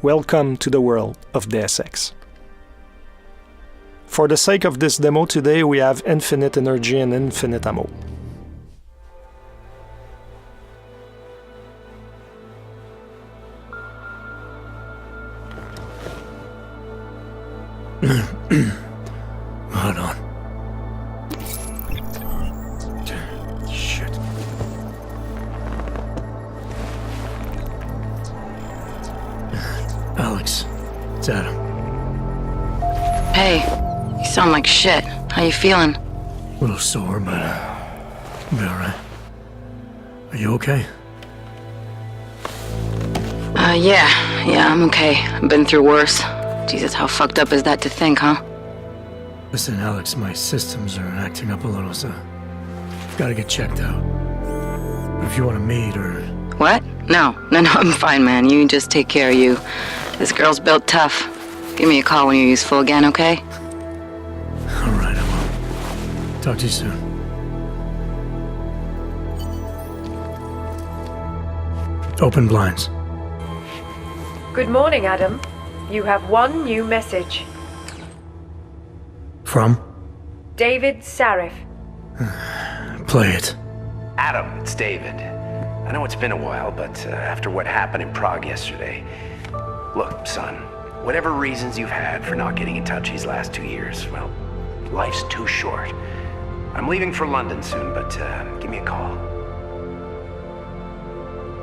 Welcome to the world of Deus Ex. For the sake of this demo today, we have infinite energy and infinite ammo. Hold on. Shit. Alex, it's Adam. Hey, you sound like shit. How you feeling? A little sore, but I'll be alright. Are you okay? Yeah, I'm okay. I've been through worse. Jesus, how fucked up is that to think, huh? Listen, Alex, my systems are acting up a little, so I've got to get checked out. But if you want to meet or... What? No, I'm fine, man. You just take care of you. This girl's built tough. Give me a call when you're useful again, okay? Alright, I will. Talk to you soon. Open blinds. Good morning, Adam. You have one new message. From? David Sarif. Play it. Adam, it's David. I know it's been a while, but after what happened in Prague yesterday... Look, son, whatever reasons you've had for not getting in touch these last 2 years, well, life's too short. I'm leaving for London soon, but give me a call.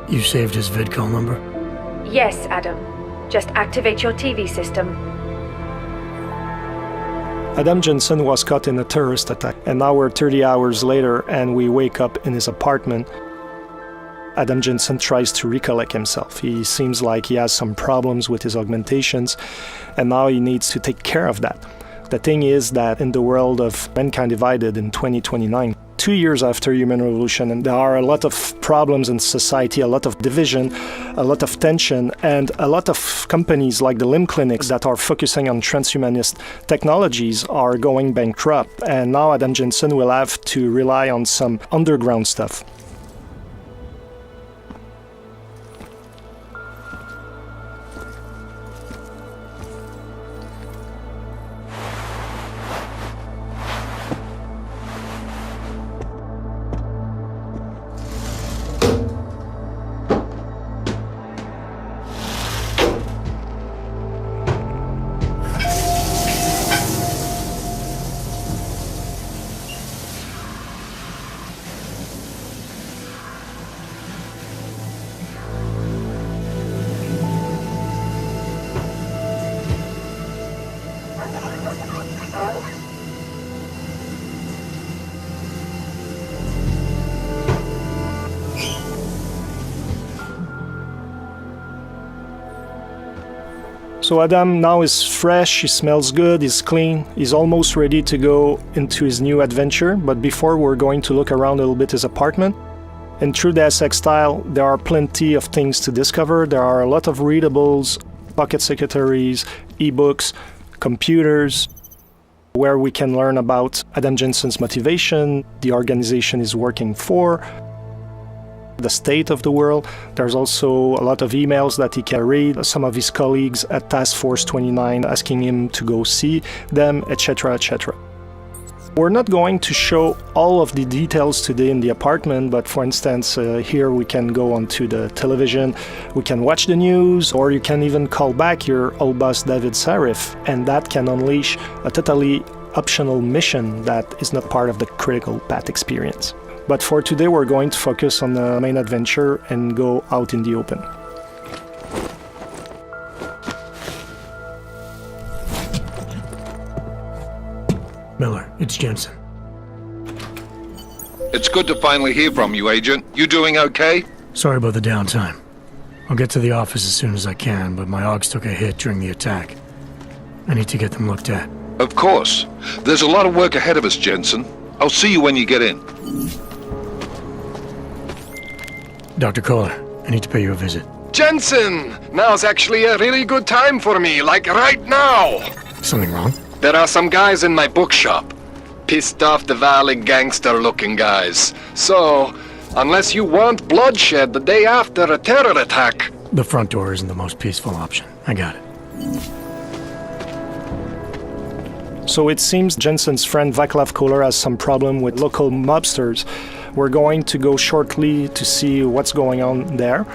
You saved his vidcall number? Yes, Adam. Just activate your TV system. Adam Jensen was caught in a terrorist attack, and now we're 30 hours later and we wake up in his apartment. Adam Jensen tries to recollect himself. He seems like he has some problems with his augmentations, and now he needs to take care of that. The thing is that in the world of Mankind Divided in 2029, 2 years after human revolution, and there are a lot of problems in society, a lot of division, a lot of tension, and a lot of companies like the limb clinics that are focusing on transhumanist technologies are going bankrupt, and now Adam Jensen will have to rely on some underground stuff. So Adam now is fresh, he smells good, he's clean, he's almost ready to go into his new adventure, but before we're going to look around a little bit his apartment. In true Deus Ex style, there are plenty of things to discover. There are a lot of readables, pocket secretaries, ebooks, computers, where we can learn about Adam Jensen's motivation, the organization he's working for, the state of the world. There's also a lot of emails that he can read, some of his colleagues at Task Force 29 asking him to go see them, etc., etc. We're not going to show all of the details today in the apartment, but for instance, here we can go onto the television, we can watch the news, or you can even call back your old boss David Sarif, and that can unleash a totally optional mission that is not part of the critical path experience. But for today, we're going to focus on the main adventure and go out in the open. Miller, it's Jensen. It's good to finally hear from you, Agent. You doing okay? Sorry about the downtime. I'll get to the office as soon as I can, but my AUGs took a hit during the attack. I need to get them looked at. Of course. There's a lot of work ahead of us, Jensen. I'll see you when you get in. Dr. Kohler, I need to pay you a visit. Jensen! Now's actually a really good time for me, like right now! Something wrong? There are some guys in my bookshop. Pissed off the Valley gangster-looking guys. So, unless you want bloodshed the day after a terror attack, The front door isn't the most peaceful option. I got it. So it seems Jensen's friend Vaclav Kohler has some problem with local mobsters. We're going to go shortly to see what's going on there.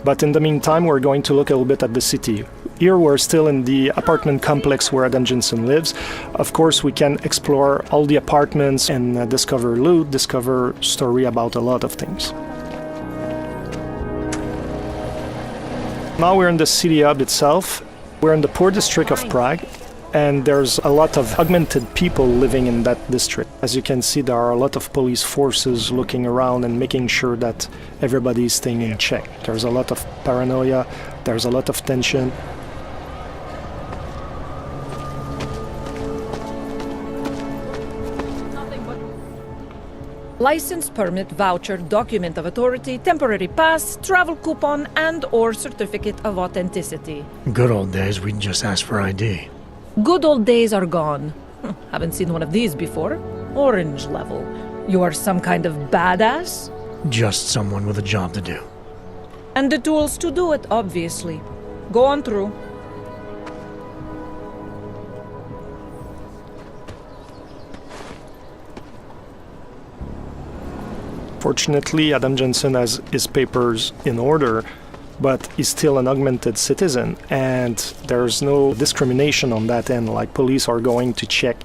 But in the meantime, we're going to look a little bit at the city. Here we're still in the apartment complex where Adam Jensen lives. Of course, we can explore all the apartments and discover loot, discover story about a lot of things. Now we're in the city hub itself. We're in the poor district of Prague, and there's a lot of augmented people living in that district. As you can see, there are a lot of police forces looking around and making sure that everybody is staying in check. There's a lot of paranoia, there's a lot of tension. License, permit, voucher, document of authority, temporary pass, travel coupon, and/or certificate of authenticity. Good old days, we'd just ask for ID. Good old days are gone. Haven't seen one of these before. Orange level. You are some kind of badass? Just someone with a job to do. And the tools to do it, obviously. Go on through. Fortunately, Adam Jensen has his papers in order, but he's still an augmented citizen, and there's no discrimination on that end. Like, police are going to check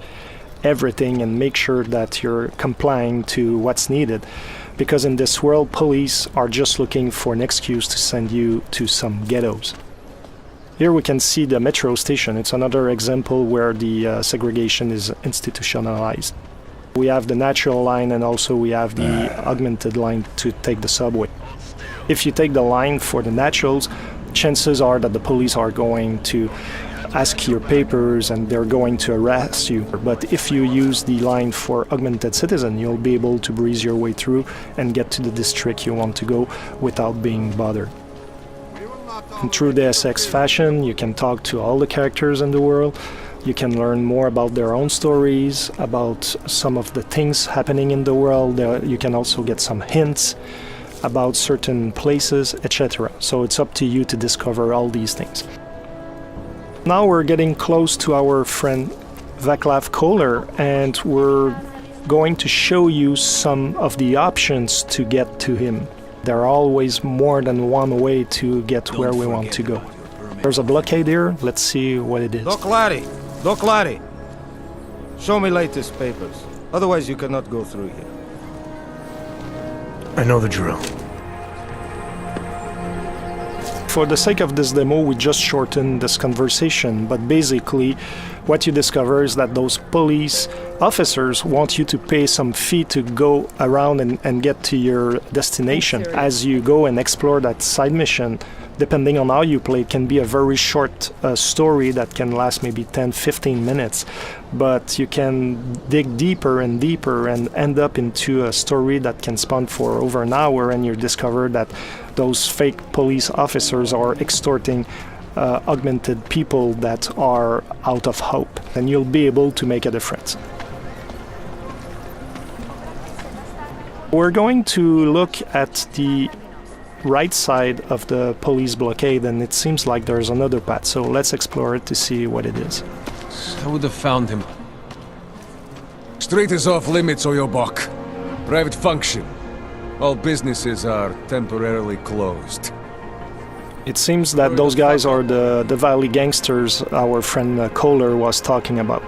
everything and make sure that you're complying to what's needed. Because in this world, police are just looking for an excuse to send you to some ghettos. Here we can see the metro station. It's another example where the segregation is institutionalized. We have the natural line, and also we have the augmented line to take the subway. If you take the line for the naturals, chances are that the police are going to ask your papers and they're going to arrest you. But if you use the line for augmented citizen, you'll be able to breeze your way through and get to the district you want to go without being bothered. And through Deus Ex fashion, you can talk to all the characters in the world. You can learn more about their own stories, about some of the things happening in the world. You can also get some hints about certain places, etc. So it's up to you to discover all these things. Now we're getting close to our friend Vaclav Kohler, and we're going to show you some of the options to get to him. There are always more than one way to get where we want to go. There's a blockade here. Let's see what it is. Doc Laddie! Show me latest papers. Otherwise you cannot go through here. I know the drill. For the sake of this demo, we just shortened this conversation, but basically what you discover is that those police officers want you to pay some fee to go around and get to your destination. As you go and explore that side mission, depending on how you play, it can be a very short story that can last maybe 10-15 minutes, but you can dig deeper and deeper and end up into a story that can span for over an hour, and you discover that those fake police officers are extorting augmented people that are out of hope, and you'll be able to make a difference. We're going to look at the right side of the police blockade, and it seems like there's another path, so let's explore it to see what it is. I would have found him. Street is off limits, Oyobok. Private function. All businesses are temporarily closed. It seems that those guys are the Valley gangsters our friend Kohler was talking about.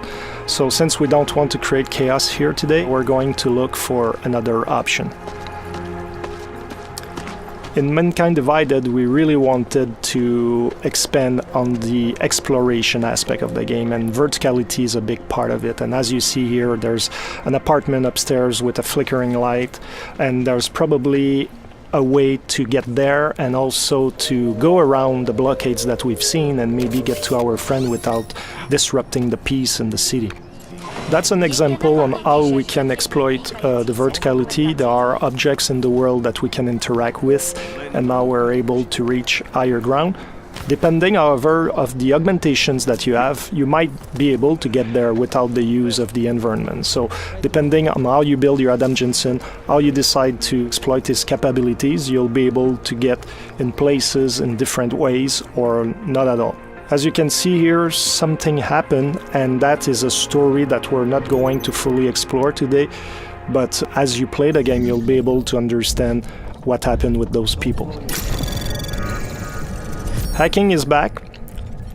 So since we don't want to create chaos here today, we're going to look for another option. In Mankind Divided, we really wanted to expand on the exploration aspect of the game, and verticality is a big part of it. And as you see here, there's an apartment upstairs with a flickering light, and there's probably a way to get there and also to go around the blockades that we've seen and maybe get to our friend without disrupting the peace in the city. That's an example on how we can exploit the verticality. There are objects in the world that we can interact with, and now we're able to reach higher ground. Depending, however, of the augmentations that you have, you might be able to get there without the use of the environment. So depending on how you build your Adam Jensen, how you decide to exploit his capabilities, you'll be able to get in places in different ways or not at all. As you can see here, something happened, and that is a story that we're not going to fully explore today. But as you play the game, you'll be able to understand what happened with those people. Hacking is back.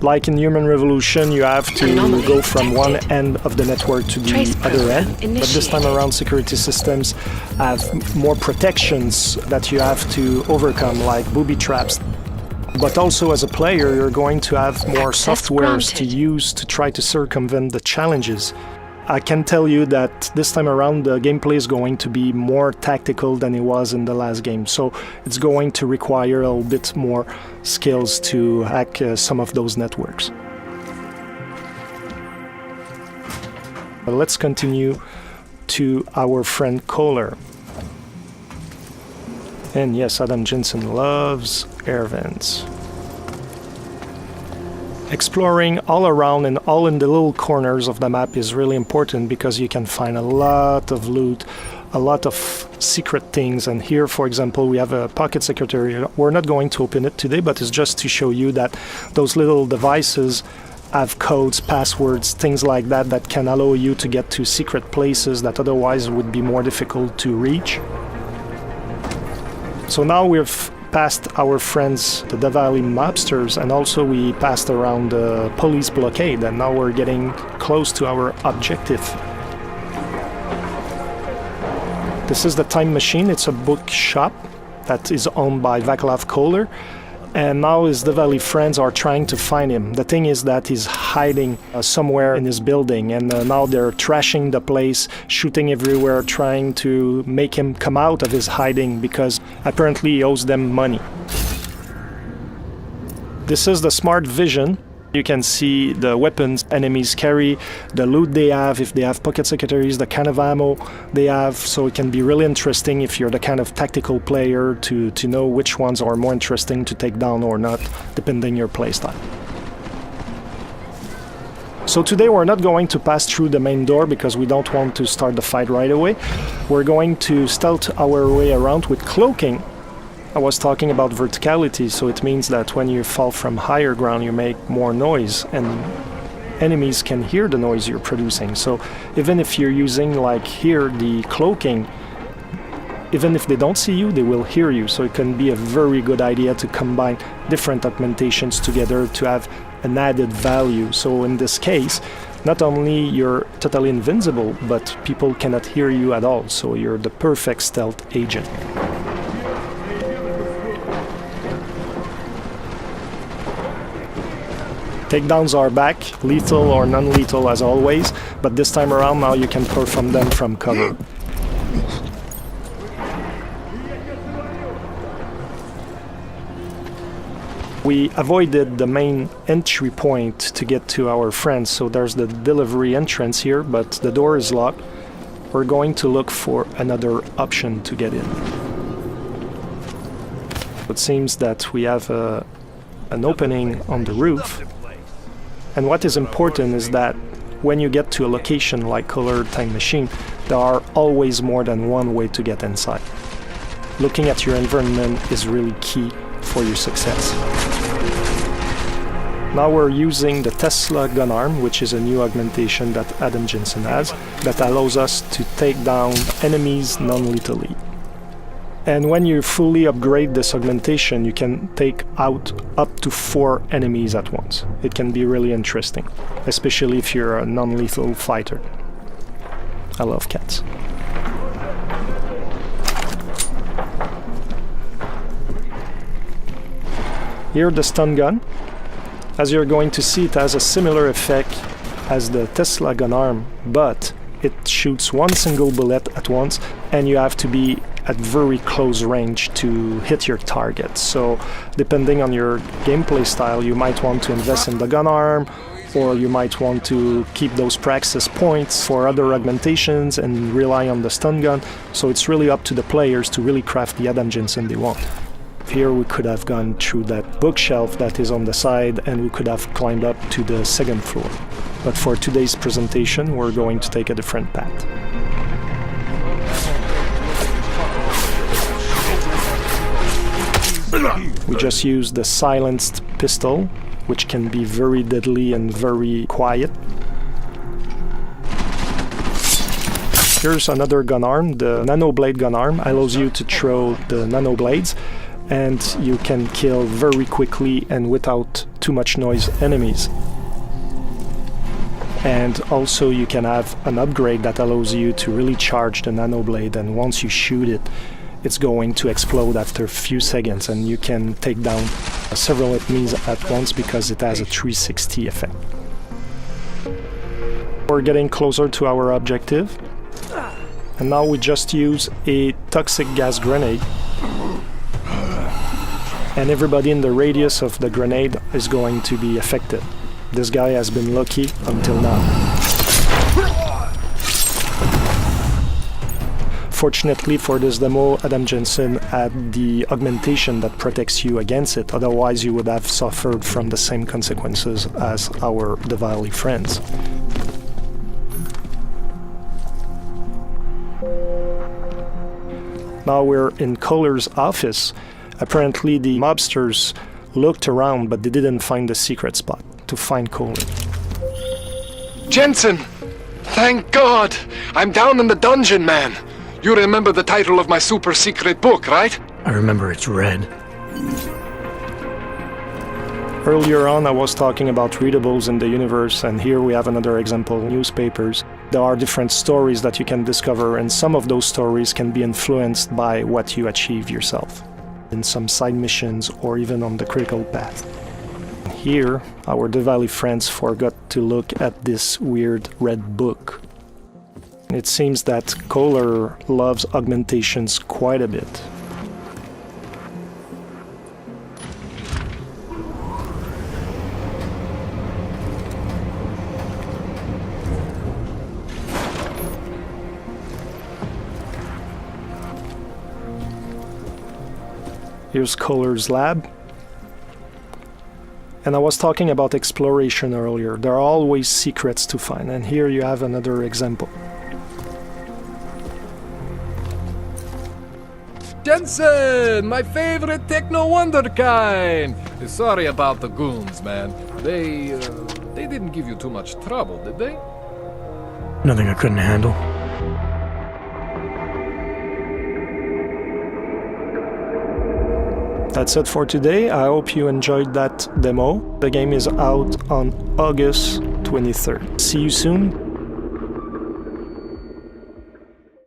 Like in Human Revolution, you have to go from one end of the network to the other end. But this time around, security systems have more protections that you have to overcome, like booby traps. But also as a player, you're going to have more softwares to use to try to circumvent the challenges. I can tell you that this time around the gameplay is going to be more tactical than it was in the last game, so it's going to require a little bit more skills to hack some of those networks. But let's continue to our friend Kohler. And yes, Adam Jensen loves air vents. Exploring all around and all in the little corners of the map is really important because you can find a lot of loot, a lot of secret things. And here, for example, we have a pocket secretary. We're not going to open it today, but it's just to show you that those little devices have codes, passwords, things like that that can allow you to get to secret places that otherwise would be more difficult to reach. So now we've passed our friends, the Davali mobsters, and also we passed around the police blockade, and now we're getting close to our objective. This is the Time Machine. It's a bookshop that is owned by Vaclav Kohler, and now his Davali friends are trying to find him. The thing is that he's hiding somewhere in his building, and now they're trashing the place, shooting everywhere, trying to make him come out of his hiding because apparently he owes them money. This is the smart vision. You can see the weapons enemies carry, the loot they have, if they have pocket secretaries, the kind of ammo they have, so it can be really interesting if you're the kind of tactical player to know which ones are more interesting to take down or not, depending your playstyle. So today we're not going to pass through the main door because we don't want to start the fight right away. We're going to stealth our way around with cloaking. I was talking about verticality, so it means that when you fall from higher ground you make more noise and enemies can hear the noise you're producing. So even if you're using, like here, the cloaking, even if they don't see you, they will hear you. So it can be a very good idea to combine different augmentations together to have an added value. So in this case, not only you're totally invincible, but people cannot hear you at all. So you're the perfect stealth agent. Takedowns are back, lethal or non-lethal as always, but this time around now you can perform them from cover. We avoided the main entry point to get to our friends, so there's the delivery entrance here, but the door is locked. We're going to look for another option to get in. It seems that we have an opening on the roof. And what is important is that when you get to a location like Kohler Time Machine, there are always more than one way to get inside. Looking at your environment is really key for your success. Now we're using the Tesla gun arm, which is a new augmentation that Adam Jensen has, that allows us to take down enemies non-lethally. And when you fully upgrade this augmentation, you can take out up to 4 enemies at once. It can be really interesting, especially if you're a non-lethal fighter. I love cats. Here the stun gun. As you're going to see, it has a similar effect as the Tesla gun arm, but it shoots one single bullet at once, and you have to be at very close range to hit your target. So depending on your gameplay style, you might want to invest in the gun arm, or you might want to keep those praxis points for other augmentations and rely on the stun gun. So it's really up to the players to really craft the Adam Jensen they want. Here we could have gone through that bookshelf that is on the side and we could have climbed up to the second floor. But for today's presentation, we're going to take a different path. We just use the silenced pistol, which can be very deadly and very quiet. Here's another gun arm. The nano blade gun arm allows you to throw the nano blades, and you can kill very quickly and without too much noise enemies. And also you can have an upgrade that allows you to really charge the nano blade, and once you shoot it, it's going to explode after a few seconds, and you can take down several enemies at once because it has a 360 effect. We're getting closer to our objective, and now we just use a toxic gas grenade, and everybody in the radius of the grenade is going to be affected. This guy has been lucky until now. Fortunately for this demo, Adam Jensen had the augmentation that protects you against it, otherwise you would have suffered from the same consequences as our Diwali friends. Now we're in Kohler's office. Apparently the mobsters looked around, but they didn't find the secret spot to find Kohler. Jensen! Thank God! I'm down in the dungeon, man! You remember the title of my super secret book, right? I remember it's red. Earlier on I was talking about readables in the universe, and here we have another example, newspapers. There are different stories that you can discover, and some of those stories can be influenced by what you achieve yourself in some side missions or even on the critical path. Here, our Diwali friends forgot to look at this weird red book. It seems that Kohler loves augmentations quite a bit. Here's Kohler's lab. And I was talking about exploration earlier. There are always secrets to find, and here you have another example. Jensen, my favorite techno wonderkind. Sorry about the goons, man. They didn't give you too much trouble, did they? Nothing I couldn't handle. That's it for today. I hope you enjoyed that demo. The game is out on August 23rd. See you soon.